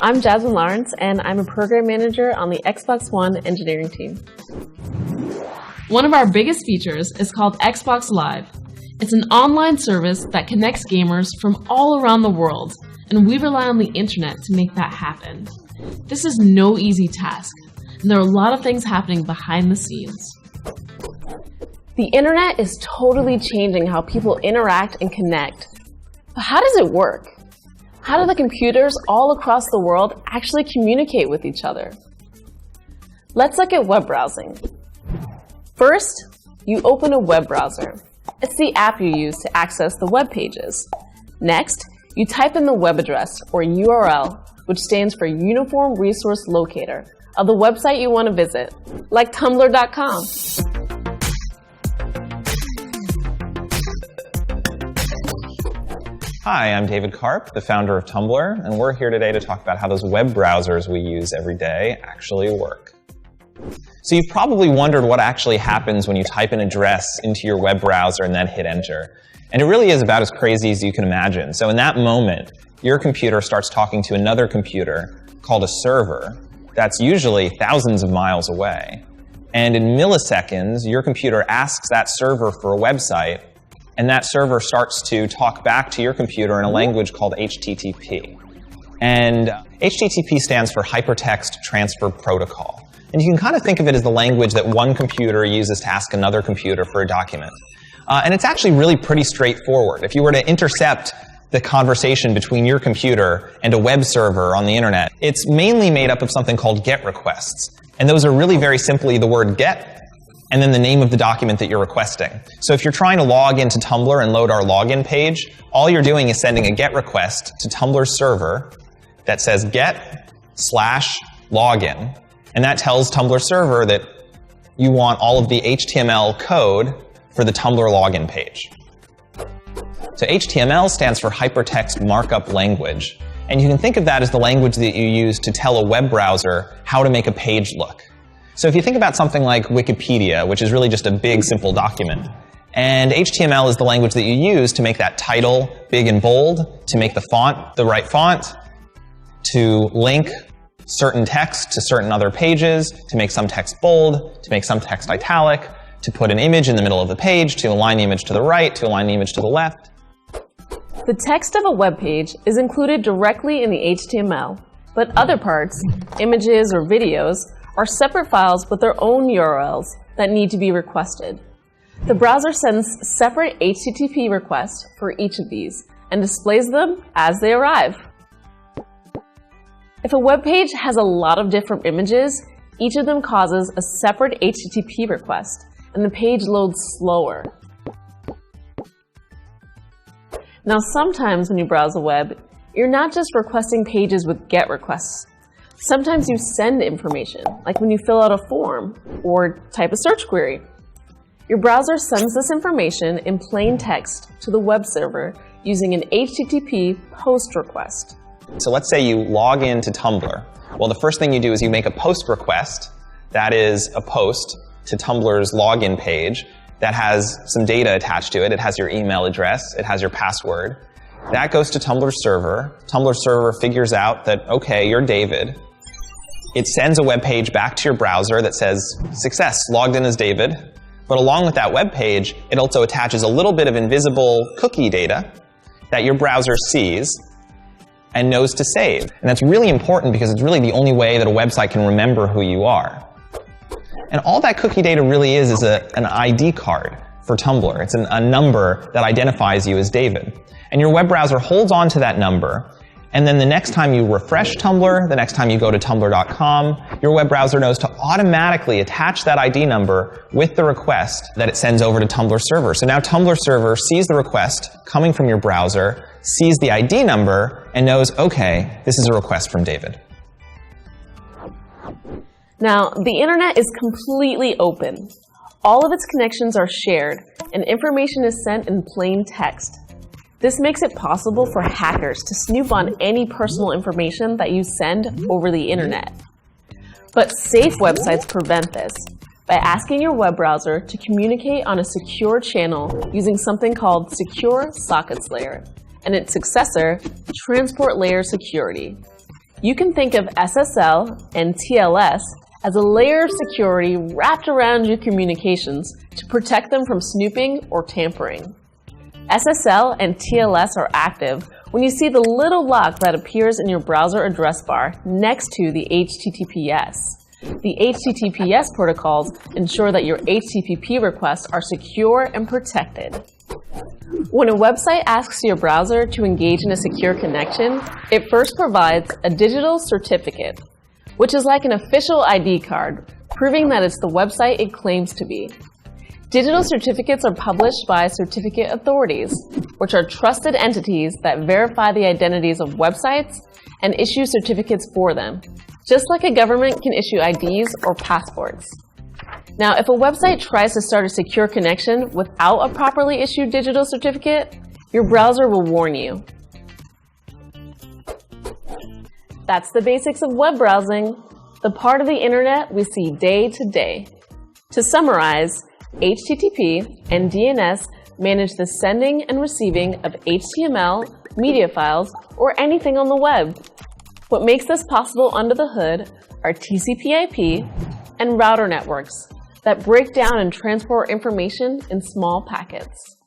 I'm Jasmine Lawrence, and I'm a program manager on the Xbox One engineering team. One of our biggest features is called Xbox Live. It's an online service that connects gamers from all around the world, and we rely on the internet to make that happen. This is no easy task, and there are a lot of things happening behind the scenes. The internet is totally changing how people interact and connect. But how does it work? How do the computers all across the world actually communicate with each other? Let's look at web browsing. First, you open a web browser. It's the app you use to access the web pages. Next, you type in the web address, or URL, which stands for Uniform Resource Locator, of the website you want to visit, like Tumblr.com. Hi, I'm David Karp, the founder of Tumblr, and we're here today to talk about how those web browsers we use every day actually work. So you've probably wondered what actually happens when you type an address into your web browser and then hit enter. And it really is about as crazy as you can imagine. So in that moment, your computer starts talking to another computer called a server that's usually thousands of miles away. And in milliseconds, your computer asks that server for a website, and that server starts to talk back to your computer in a language called HTTP. And HTTP stands for Hypertext Transfer Protocol. And you can kind of think of it as the language that one computer uses to ask another computer for a document. And it's actually really pretty straightforward. If you were to intercept the conversation between your computer and a web server on the internet, it's mainly made up of something called GET requests. And those are really very simply the word GET and then the name of the document that you're requesting. So if you're trying to log into Tumblr and load our login page, all you're doing is sending a GET request to Tumblr's server that says get/login. And that tells Tumblr server that you want all of the HTML code for the Tumblr login page. So HTML stands for Hypertext Markup Language. And you can think of that as the language that you use to tell a web browser how to make a page look. So if you think about something like Wikipedia, which is really just a big, simple document, and HTML is the language that you use to make that title big and bold, to make the font the right font, to link certain text to certain other pages, to make some text bold, to make some text italic, to put an image in the middle of the page, to align the image to the right, to align the image to the left. The text of a web page is included directly in the HTML, but other parts, images or videos, are separate files with their own URLs that need to be requested. The browser sends separate HTTP requests for each of these and displays them as they arrive. If a web page has a lot of different images, each of them causes a separate HTTP request, and the page loads slower. Now, sometimes when you browse the web, you're not just requesting pages with GET requests. Sometimes you send information, like when you fill out a form or type a search query. Your browser sends this information in plain text to the web server using an HTTP POST request. So let's say you log into Tumblr. Well, the first thing you do is you make a POST request. That is a post to Tumblr's login page that has some data attached to it. It has your email address. It has your password. That goes to Tumblr's server. Tumblr's server figures out that, okay, you're David. It sends a web page back to your browser that says, success, logged in as David. But along with that web page, it also attaches a little bit of invisible cookie data that your browser sees and knows to save. And that's really important because it's really the only way that a website can remember who you are. And all that cookie data really is an ID card for Tumblr. It's a number that identifies you as David. And your web browser holds on to that number, and then the next time you refresh Tumblr, the next time you go to Tumblr.com, your web browser knows to automatically attach that ID number with the request that it sends over to Tumblr server. So now Tumblr server sees the request coming from your browser, sees the ID number, and knows, okay, this is a request from David. Now, the internet is completely open. All of its connections are shared, and information is sent in plain text. This makes it possible for hackers to snoop on any personal information that you send over the internet. But safe websites prevent this. by asking your web browser to communicate on a secure channel using something called Secure Sockets Layer and its successor, Transport Layer Security. You can think of SSL and TLS as a layer of security wrapped around your communications to protect them from snooping or tampering. SSL and TLS are active when you see the little lock that appears in your browser address bar next to the HTTPS. The HTTPS protocols ensure that your HTTP requests are secure and protected. When a website asks your browser to engage in a secure connection, it first provides a digital certificate, which is like an official ID card, proving that it's the website it claims to be. Digital certificates are published by certificate authorities, which are trusted entities that verify the identities of websites and issue certificates for them, just like a government can issue IDs or passports. Now, if a website tries to start a secure connection without a properly issued digital certificate, your browser will warn you. That's the basics of web browsing, the part of the internet we see day to day. To summarize, HTTP and DNS manage the sending and receiving of HTML, media files, or anything on the web. What makes this possible under the hood are TCP/IP and router networks that break down and transport information in small packets.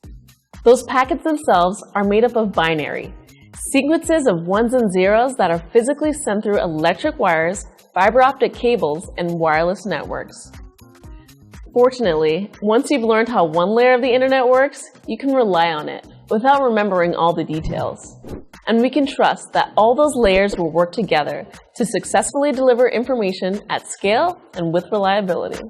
Those packets themselves are made up of binary, sequences of ones and zeros that are physically sent through electric wires, fiber optic cables, and wireless networks. Fortunately, once you've learned how one layer of the internet works, you can rely on it without remembering all the details. And we can trust that all those layers will work together to successfully deliver information at scale and with reliability.